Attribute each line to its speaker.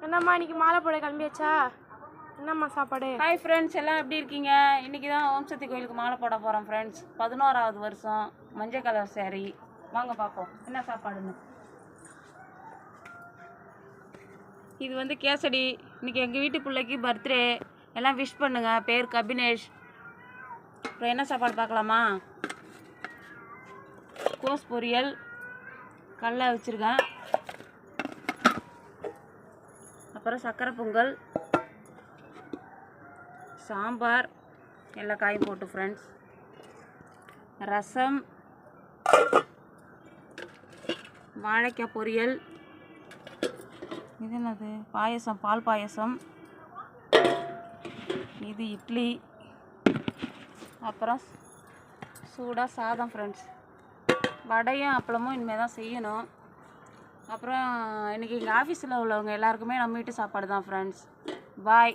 Speaker 1: என்னம்மா இன்னைக்கு மாலை போட கிளம்பியாச்சா? என்னம்மா சாப்பாடு?
Speaker 2: ஹாய் ஃப்ரெண்ட்ஸ், எல்லாம் எப்படி இருக்கீங்க? இன்றைக்கி தான் ஓம் சக்தி கோயிலுக்கு மாலை போட போகிறோம் ஃப்ரெண்ட்ஸ். 11வது வருஷம், மஞ்சள் கலர் சேரீ. வாங்க பார்ப்போம் என்ன சாப்பாடுன்னு. இது வந்து கேசடி. இன்றைக்கி எங்கள் வீட்டு பிள்ளைக்கு பர்த்டே. எல்லாம் விஷ் பண்ணுங்க. பேர் கபினேஷ். அப்புறம் என்ன சாப்பாடு பார்க்கலாமா? கோஸ் பொரியல், கடலை வச்சுருக்கேன். அப்புறம் சக்கரை பொங்கல், சாம்பார், எல்லா காயும் போட்டு ஃப்ரெண்ட்ஸ், ரசம், வாழைக்காய் பொரியல், இது என்னது பாயசம், பால் பாயசம், இது இட்லி, அப்புறம் சூடாக சாதம் ஃப்ரெண்ட்ஸ். வடையும் அப்பளமும் இனிமேல் தான் செய்யணும். அப்புறம் இன்றைக்கி எங்கள் ஆஃபீஸில் உள்ளவங்க எல்லாருக்குமே நம்ம வீட்டு சாப்பாடு தான் ஃப்ரெண்ட்ஸ். பாய்.